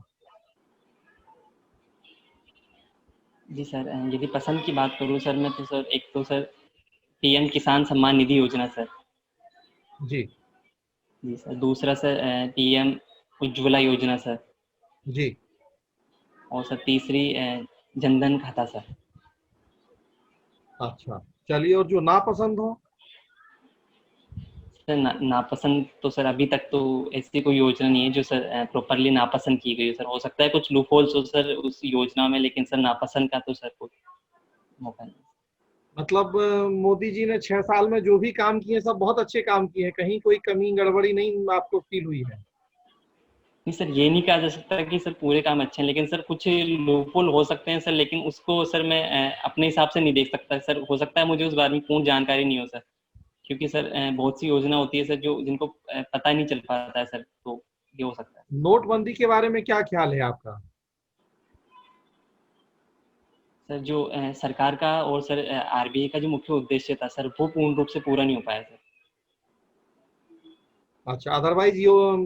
जी सर, यदि पसंद की बात करूँ सर मैं, तो सर एक तो सर पीएम किसान सम्मान निधि योजना सर। जी जी सर, दूसरा सर पीएम उज्ज्वला योजना सर, जी। और सर तीसरी जनधन खाता सर। अच्छा, चलिए, और जो नापसंद हो? सर नापसंद तो सर अभी तक तो ऐसी कोई योजना नहीं है जो सर प्रॉपरली नापसंद की गई है सर। हो सकता है कुछ लूप होल्स हो सर उस योजना में, लेकिन सर नापसंद का तो सर कोई मौका नहीं। मतलब मोदी जी ने 6 साल में जो भी काम किए सब बहुत अच्छे काम किए हैं, कहीं कोई कमी गड़बड़ी नहीं आपको फील हुई है? नहीं सर, ये नहीं कहा जा सकता कि सर पूरे काम अच्छे हैं, लेकिन सर कुछ लूपहोल हो सकते हैं सर, लेकिन उसको सर मैं अपने हिसाब से नहीं देख सकता सर। हो सकता है मुझे उस बारे में पूर्ण जानकारी नहीं हो सर, क्योंकि सर बहुत सी योजना होती है सर जो जिनको पता नहीं चल पाता है सर, तो ये हो सकता है। नोटबंदी के बारे में क्या ख्याल है आपका? सर जो सरकार का और सर आरबीआई का जो मुख्य उद्देश्य था सर, वो पूर्ण रूप से पूरा नहीं हो पाया सर। अच्छा, अदरवाइज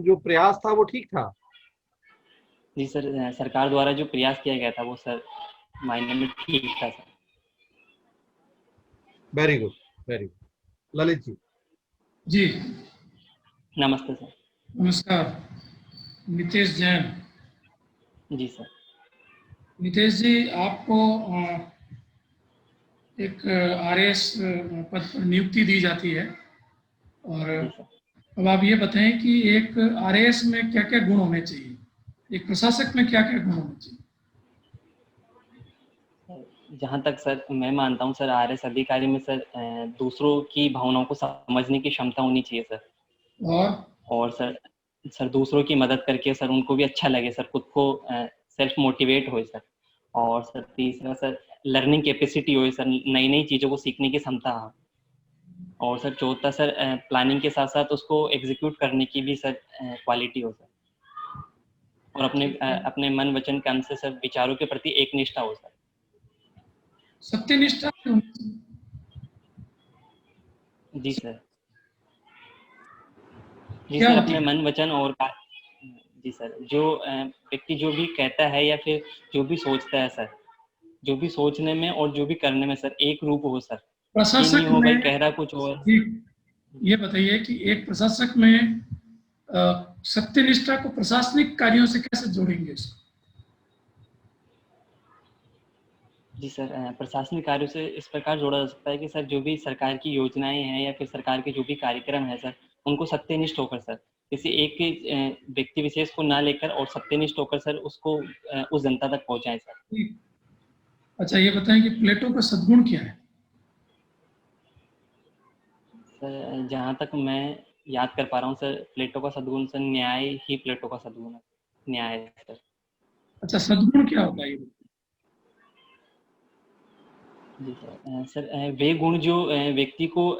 जो प्रयास था वो ठीक था? जी सर, सरकार द्वारा जो प्रयास किया गया था वो सर मायने में ठीक था sir. Very good, very good. Lalit ji. जी नमस्ते सर। नमस्कार, नितेश जैन। जी सर। नितेश जी, आपको एक आरएएस पद पर नियुक्ति दी जाती है, और जी सर। अब आप ये बताएं कि एक आरएएस में क्या क्या गुण होने चाहिए, एक प्रशासक में क्या क्या गुण होने चाहिए? जहाँ तक सर मैं मानता हूँ सर, आरएस अधिकारी में सर दूसरों की भावनाओं को समझने की क्षमता होनी चाहिए सर। और सर दूसरों की मदद करके सर उनको भी अच्छा लगे सर, खुद को सेल्फ मोटिवेट होए सर। और सर तीसरा सर लर्निंग कैपेसिटी होए सर, नई नई चीज़ों को सीखने की क्षमता हो। और सर चौथा सर प्लानिंग के साथ साथ उसको एग्जीक्यूट करने की भी सर क्वालिटी हो सर। और अपने मन वचन कर्म से सर विचारों के प्रति एक निष्ठा हो सर। सत्यनिष्ठा भी होनी चाहिए। जी सर। जी क्या सर, होता अपने है? मन वचन और जी सर, जो व्यक्ति जो भी कहता है या फिर जो भी सोचता है सर, जो भी सोचने में और जो भी करने में सर एक रूप हो सर। ये नहीं प्रशासक हो भाई में कह रहा कुछ और। ये बताइए कि एक प्रशासक में सत्यनिष्ठा को प्रशासनिक कार्यों से कैसे जोड़ेंगे इसको? जी सर, प्रशासनिक कार्यों से इस प्रकार जोड़ा जा सकता है कि सर जो भी सरकार की योजनाएं हैं या फिर सरकार के जो भी कार्यक्रम है सर, उनको सत्यनिष्ठ होकर सर किसी एक व्यक्ति विशेष को ना लेकर और सत्यनिष्ठ होकर सर उसको उस जनता तक पहुंचाएं सर। अच्छा, ये बताएं कि प्लेटो का सद्गुण क्या है? सर जहाँ तक मैं याद कर पा रहा हूँ सर, प्लेटो का सद्गुण सर न्याय ही प्लेटो का सद्गुण है। न्याय है सर। अच्छा, सद्गुण क्या होता है ये? जी सर, सर वे गुण जो व्यक्ति को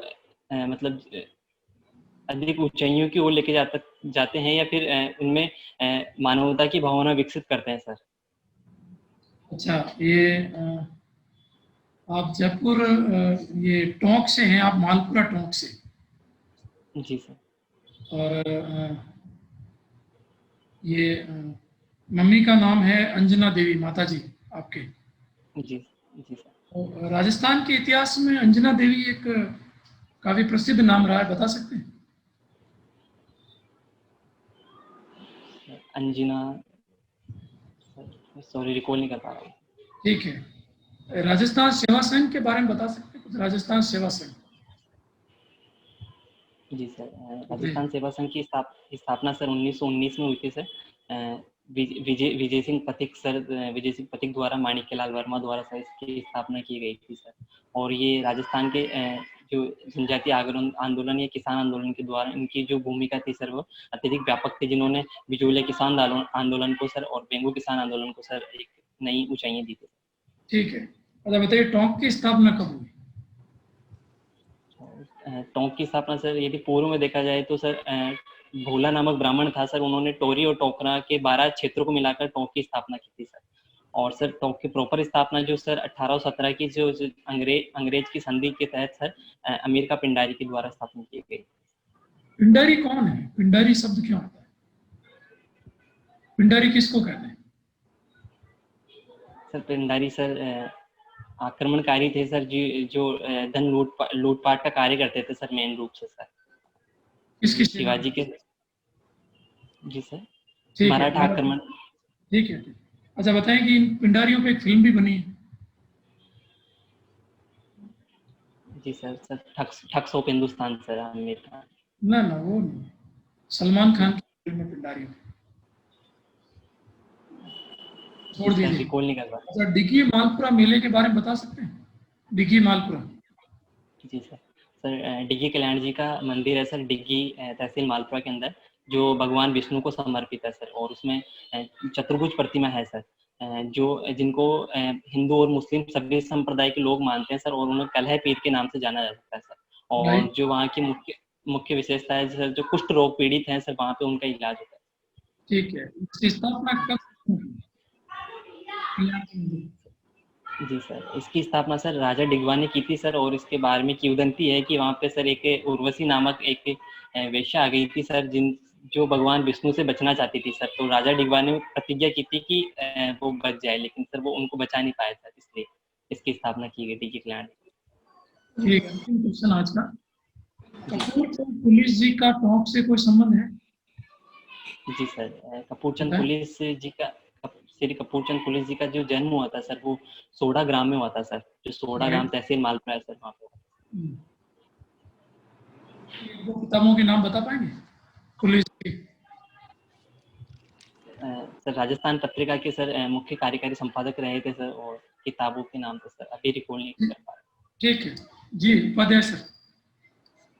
मतलब अधिक ऊंचाइयों की ओर लेके जाते हैं या फिर उनमें मानवता की भावना विकसित करते हैं सर। अच्छा, ये आप जयपुर ये टोंक से हैं, आप मालपुरा टोंक से। जी सर। और ये मम्मी का नाम है अंजना देवी, माता जी आपके। जी जी सर। तो राजस्थान के इतिहास में अंजना देवी एक काफी प्रसिद्ध नाम रहा है, बता सकते हैं? अंजना, सॉरी रिकॉल नहीं कर पा रहा हूँ। ठीक है, राजस्थान सेवा संघ के बारे में बता सकते हैं कुछ? राजस्थान सेवा संघ। जी सर, जी। राजस्थान सेवा संघ की स्थापना सर 1919 में हुई थी सर। विजय सिंह पथिक सर, विजय सिंह पथिक द्वारा माणिक्यलाल वर्मा द्वारा सर इसकी स्थापना की गई थी सर। और ये राजस्थान के जो जनजातीय आंदोलन या किसान आंदोलन के द्वारा इनकी जो भूमिका थी सर वो अत्यधिक व्यापक थी, जिन्होंने बिजोले किसान आंदोलन को सर और बेंगू किसान आंदोलन को सर एक नई ऊंचाइयां दी थी। ठीक है, अच्छा बताइए टोंक की स्थापना कब हुई? टोंक की स्थापना सर यदि पूर्व में देखा जाए तो सर भोला नामक ब्राह्मण था सर, उन्होंने टोरी और टोकरा के 12 क्षेत्रों को मिलाकर टोंक की स्थापना की थी सर। और सर टोंक की प्रॉपर स्थापना जो सर 1817 की जो अंग्रेज की संधि के तहत सर अमीर का पिंडारी के द्वारा स्थापना की गई। पिंडारी कौन है? पिंडारी शब्द क्यों आता है? पिंडारी किसको कहते हैं? सर पिंडारी सर आक्रमणकारी थे सर, जो धन लूटपाट का कार्य करते थे सर, मेन रूप से सर। किसकी सेना? शिवाजी के। जी सर, ठीक है, मराठा आक्रमण। ठीक है, ठीक। अच्छा बताएं कि इन पिंडारियों पे एक फिल्म भी बनी है। जी sir, thugs of Hindustan sir, Aamir Khan. ना ना, वो नहीं, सलमान खान की फिल्म है पिंडारियों पे। जी छोड़ सर, दीजिए। रिकॉल नहीं कर पा। अच्छा, डिग्गी मालपुरा मेले के बारे में बता सकते हैं? डिग्गी मालपुरा। जी सर, डिग्गी कल्याण जी का मंदिर है सर, डिग्गी तहसील मालपुरा के अंदर, जो भगवान विष्णु को समर्पित है सर। और उसमें चतुर्भुज प्रतिमा है सर, जो जिनको हिंदू और मुस्लिम सभी संप्रदाय के लोग मानते हैं सर, और उन्हें कलह पीर के नाम से जाना जाता है सर। और राइट। जो वहाँ की मुख्य विशेषता है सर, जो कुष्ठ रोग पीड़ित हैं सर, वहाँ पे उनका इलाज होता है। ठीक है, इसकी स्थापना कब हुई? कल्याण के मंदिर। जी सर, इसकी स्थापना सर राजा डिगवा ने की थी सर। और इसके बारे में किंवदंती है कि वहाँ पे सर एक उर्वशी नामक एक वेश्या आ गई थी सर, जो भगवान विष्णु से बचना चाहती थी सर। तो राजा डिगवा ने प्रतिज्ञा की थी कि वो बच जाए, लेकिन सर वो उनको बचा नहीं पाया सर, इसलिए इसकी स्थापना की गई थी कल्याण। ठीक है, अंतिम क्वेश्चन आज का। जी कपूरथला पुलिस जी का टोंक से कोई संबंध है? जी सर, कपूरचंद बताएं। पुलिस जी का श्री कपूरचंद पुलिस जी का जो जन्म हुआ था सर, वो सोडा ग्राम में हुआ था सर, जो सोडा ग्राम राइट। तहसील मालपुरा है सर, वहाँ पे। एक दो किताबों के नाम बता पाएंगे पुलिस की? सर राजस्थान पत्रिका के सर मुख्य कार्यकारी संपादक रहे थे सर, और किताबों के नाम पे सर अभी रिकॉल नहीं कर पा रहे। ठीक है जी, उपाध्याय सर।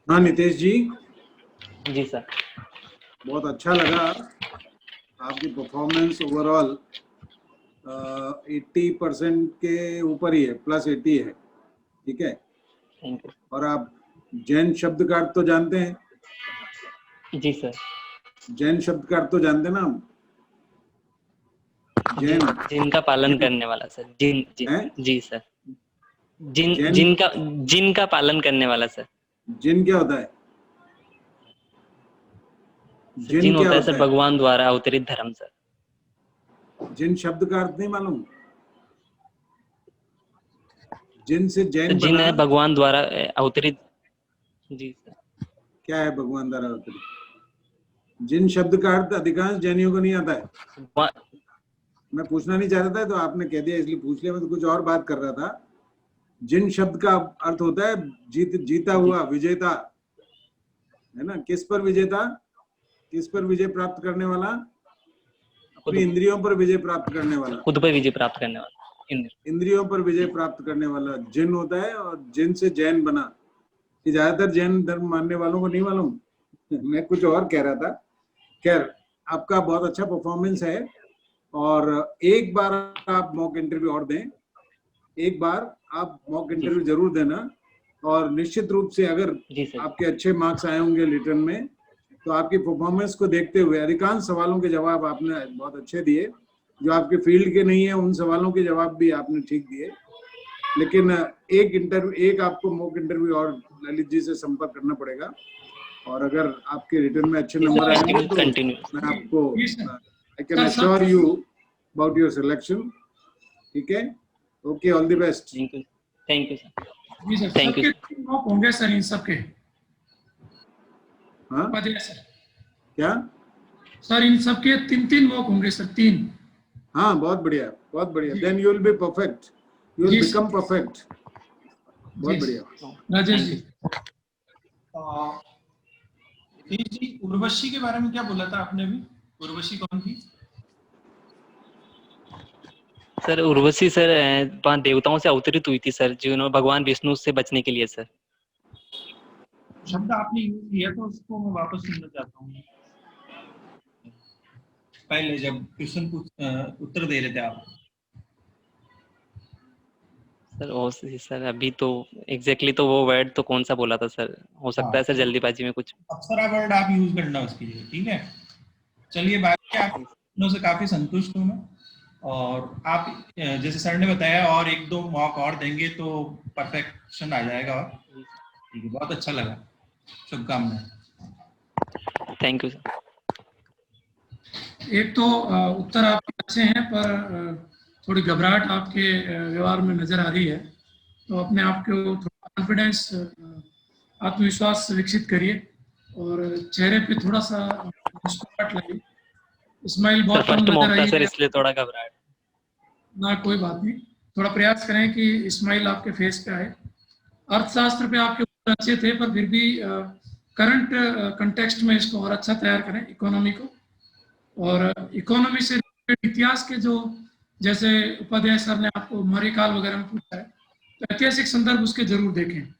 हाँ नितेश जी, जी सर। बहुत अच्छा लगा आपकी परफॉर्मेंस ओवरऑल 80% के ऊपर ही है, +80 है, ठीक है। Thank you. और आप जैन शब्द का अर्थ तो जानते हैं? जी सर। जैन शब्द का अर्थ तो जानते हैं ना हम? जैन जिनका पालन करने वाला सर, जिन हैं? जी सर। जैन जिनका पालन करने वाला सर। जिन क्या होता है? जिन क्या होता है सर भगवान द्वारा अवतरित धर्म सर। जिन शब्द का अर्थ नहीं मालूम? जिन से जैन जिन बना। है भगवान द्वारा अवतरित। जी सर। क्या है भगवान द्वारा अवतरित? जिन शब्द का अर्थ अधिकांश जैनियों को नहीं आता है। मैं पूछना नहीं चाह रहा था तो आपने कह दिया इसलिए पूछ लिया। मैं तो कुछ और बात कर रहा था। जिन शब्द का अर्थ होता है जीता हुआ, विजेता, है ना। किस पर विजेता? किस पर विजय प्राप्त करने वाला? अपनी इंद्रियों पर विजय प्राप्त करने वाला। खुद पर विजय प्राप्त करने वाला। इंद्रियों पर विजय प्राप्त करने वाला जिन होता है। और जिन से जैन बना, कि ज्यादातर जैन धर्म मानने वालों को नहीं मालूम। मैं कुछ और कह रहा था। खैर, आपका बहुत अच्छा परफॉर्मेंस है और एक बार आप मॉक इंटरव्यू और दें। एक बार आप मॉक इंटरव्यू जरूर देना और निश्चित रूप से अगर आपके अच्छे मार्क्स आए होंगे रिटर्न में, तो आपकी परफॉर्मेंस को देखते हुए अधिकांश सवालों के जवाब आपने बहुत अच्छे दिए। जो आपके फील्ड के नहीं है उन सवालों के जवाब भी आपने ठीक दिए। लेकिन एक आपको मॉक इंटरव्यू और ललित जी से संपर्क करना पड़ेगा। और अगर आपके रिटर्न में अच्छे नंबर आएंगे तो मैं आपको I can assure you about your selection. ठीक है, okay, all the best. Thank you sir. जी सर, सबके 3 मॉक होंगे सर, इन सबके। हाँ सर क्या सर, इन सबके 3 मॉक होंगे सर, 3। हाँ, बहुत बढ़िया, बहुत बढ़िया। Then you will be perfect, you will become perfect. बहुत बढ़िया। राजेश जी। जी, उर्वशी के बारे में क्या बोला था आपने अभी? उर्वशी कौन थी? सर उर्वशी सर 5 देवताओं से अवतरित हुई थी सर, जिन्होंने भगवान विष्णु से बचने के लिए सर। शब्द आपने यूज किया तो उसको मैं वापस सुनना चाहता हूँ। पहले जब क्वेश्चन उत्तर दे रहे थे आप सर, सर अभी तो एग्जैक्टली तो वो वर्ड तो कौन सा बोला था सर, हो सकता है सर जल्दीबाजी में कुछ अप्सरा वर्ड आप यूज करना उसके लिए, ठीक है। चलिए, बाकी आप से काफी संतुष्ट हूँ मैं। और आप जैसे सर ने बताया और 1-2 मॉक और देंगे तो परफेक्शन आ जाएगा। और ठीक है, बहुत अच्छा लगा, शुभकामनाएं। Thank you sir. एक तो उत्तर आपके अच्छे हैं पर थोड़ी घबराहट आपके व्यवहार में नजर आ रही है, तो अपने आप को थोड़ा कॉन्फिडेंस, आत्मविश्वास विकसित करिए और चेहरे पे थोड़ा सा मुस्कुराहट लाइए। स्माइल बहुत कम नजर आई सर, इसलिए थोड़ा घबराहट। ना, कोई बात नहीं, थोड़ा प्रयास करें कि स्माइल आपके फेस पे आए। अर्थशास्त्र पे आपके उत्तर अच्छे थे पर फिर भी करंट कंटेक्स्ट में इसको और अच्छा तैयार करें, इकोनॉमी को। और इकोनॉमी से इतिहास के जो, जैसे उपाध्याय सर ने आपको मौर्यकाल वगैरह में पूछा है, तो ऐतिहासिक संदर्भ उसके जरूर देखें।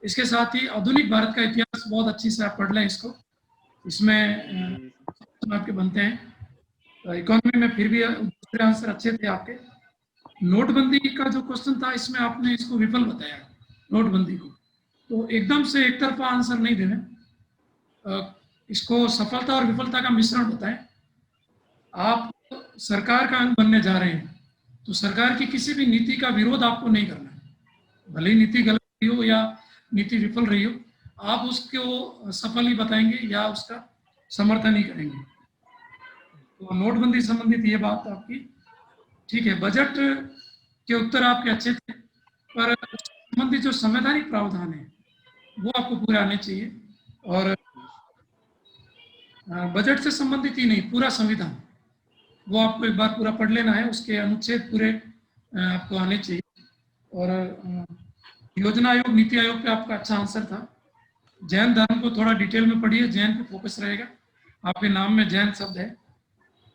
इसके साथ ही आधुनिक भारत का इतिहास बहुत अच्छी से आप पढ़ लें इसको, इसमें आपके बनते हैं। इकोनॉमी में फिर भी दूसरे आंसर अच्छे थे आपके। नोटबंदी का जो क्वेश्चन था, इसमें आपने इसको विफल बताया, नोटबंदी को। तो एकदम से एक तरफा आंसर नहीं देना, इसको सफलता और विफलता का मिश्रण बताएं। आप सरकार का अंग बनने जा रहे हैं तो सरकार की किसी भी नीति का विरोध आपको नहीं करना है। भले ही नीति गलत रही हो या नीति विफल रही हो, आप उसको सफल ही बताएंगे या उसका समर्थन ही करेंगे। तो नोटबंदी संबंधित ये बात आपकी ठीक है। बजट के उत्तर आपके अच्छे थे पर संबंधित जो संवैधानिक प्रावधान है वो आपको पूरे आने चाहिए। और बजट से संबंधित ही नहीं, पूरा संविधान वो आपको एक बार पूरा पढ़ लेना है, उसके अनुच्छेद पूरे आपको आने चाहिए। और योजना आयोग, नीति आयोग पे आपका अच्छा आंसर था। जैन धर्म को थोड़ा डिटेल में पढ़िए, जैन पे फोकस रहेगा, आपके नाम में जैन शब्द है।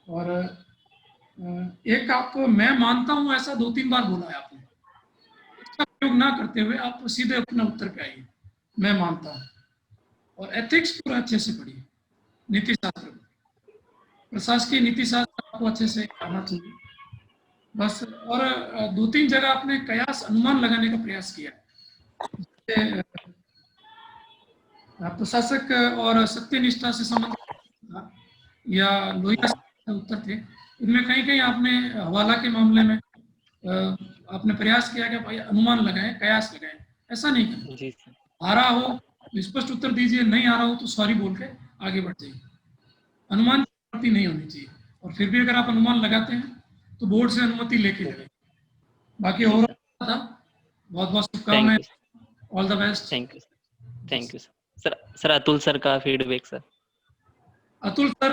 और एक आप मैं मानता हूं ऐसा 2-3 बार बोला है आपने, इसका प्रयोग ना करते हुए आप सीधे अपने उत्तर पे आइए, मैं मानता हूं। और एथिक्स पूरा अच्छे से पढ़िए, नीति शास्त्र, प्रशासकीय नीति शास्त्र आपको अच्छे से आना चाहिए बस। और 2-3 जगह आपने कयास अनुमान लगाने का प्रयास किया, जैसे प्रशासक और सत्यनिष्ठा से संबंधित था या लोहिया से उत्तर थे, इनमें कहीं कहीं आपने हवाला के मामले में आपने प्रयास किया कि भाई अनुमान लगाएं, कयास लगाएं, ऐसा नहीं करना। जी सर। आ रहा हो तो स्पष्ट उत्तर दीजिए, नहीं आ रहा हो तो सॉरी बोल के आगे बढ़ जाइए। अनुमान की अनुमति नहीं होनी चाहिए, और फिर भी अगर आप अनुमान लगाते हैं तो बोर्ड से अनुमति लेके लगाइए। बाकी जी और सर। था, बहुत बहुत थैंक शुभकामनाएं, you, all the best. Thank you, thank you sir. Sir Atul sir का feedback sir. Atul sir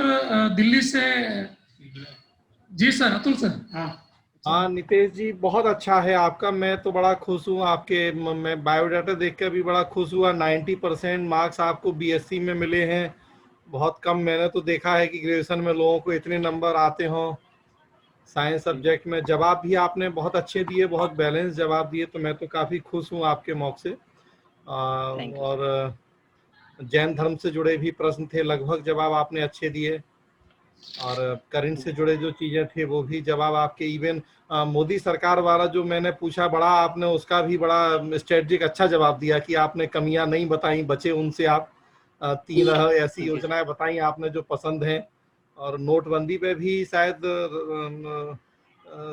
Delhi से। जी सर, अतुल सर। हाँ नितेश जी, बहुत अच्छा है आपका। मैं तो बड़ा खुश हूँ आपके, मैं बायोडाटा देखकर भी बड़ा खुश हुआ। 90% मार्क्स आपको बीएससी में मिले हैं, बहुत कम। मैंने तो देखा है कि ग्रेजुएशन में लोगों को इतने नंबर आते हों साइंस सब्जेक्ट में। जवाब भी आपने बहुत अच्छे दिए, बहुत बैलेंस जवाब दिए, तो मैं तो काफ़ी खुश हूँ आपके मॉक से। और जैन धर्म से जुड़े भी प्रश्न थे, लगभग जवाब आपने अच्छे दिए। और करंट से जुड़े जो चीज़ें थे वो भी जवाब आपके, इवन मोदी सरकार वाला जो मैंने पूछा बड़ा, आपने उसका भी बड़ा स्ट्रेटजिक अच्छा जवाब दिया कि आपने कमियां नहीं बताई, बचे उनसे आप। 3 ऐसी योजनाएं बताई आपने जो पसंद हैं। और नोटबंदी पे भी शायद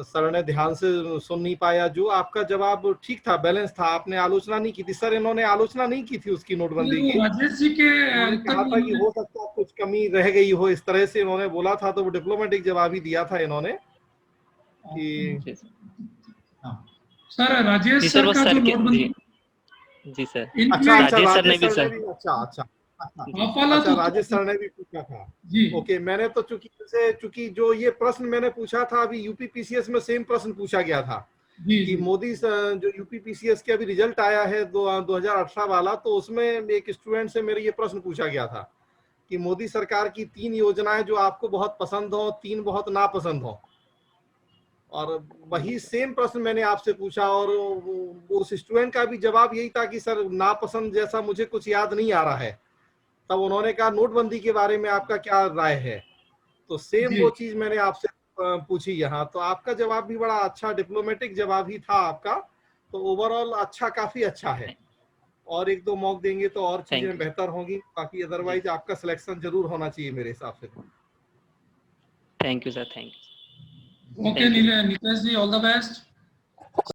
सर ने ध्यान से सुन नहीं पाया, जो आपका जवाब ठीक था, बैलेंस था, आपने आलोचना नहीं की थी। सर इन्होंने आलोचना नहीं की थी उसकी, नोटबंदी की। राजेश जी के उन्होंने कहा था कि हो सकता है कुछ कमी रह गई हो, इस तरह से इन्होंने बोला था। तो वो डिप्लोमेटिक जवाब ही दिया था इन्होंने कि sir Rajesh ji sir, sir वो का सर जो के नोटबंदी, जी सर, अच्छा राजेश सर ने राजेश भी सर ने सर। भी अच्छा वाला अच्छा तो राजेश सर ने भी पूछा था। जी। ओके, मैंने तो चूंकि जो ये प्रश्न मैंने पूछा था अभी यूपी पीसीएस में सेम प्रश्न पूछा गया था जी कि जी मोदी जो यूपी पीसीएस के अभी रिजल्ट आया है 2018 वाला, तो उसमें एक स्टूडेंट से मेरे ये प्रश्न पूछा गया था कि मोदी सरकार की 3 योजनाएं जो आपको बहुत पसंद हो, 3 बहुत नापसंद हो। और वही सेम प्रश्न मैंने आपसे पूछा, और उस स्टूडेंट का भी जवाब यही था कि सर नापसंद जैसा मुझे कुछ याद नहीं आ रहा है। तब उन्होंने कहा नोटबंदी के बारे में आपका क्या राय है। तो सेम जी। वो चीज मैंने आपसे पूछी यहाँ। तो आपका जवाब भी बड़ा अच्छा डिप्लोमेटिक जवाब ही था आपका। तो ओवरऑल अच्छा, काफी अच्छा है। और 1-2 मॉक देंगे तो और थैंक चीजें यू बेहतर होंगी। बाकी अदरवाइज आपका सिलेक्शन जरूर होना चाहिए मेरे हिसाब से। Thank you sir, thank you. Okay Nitesh ji, all the best.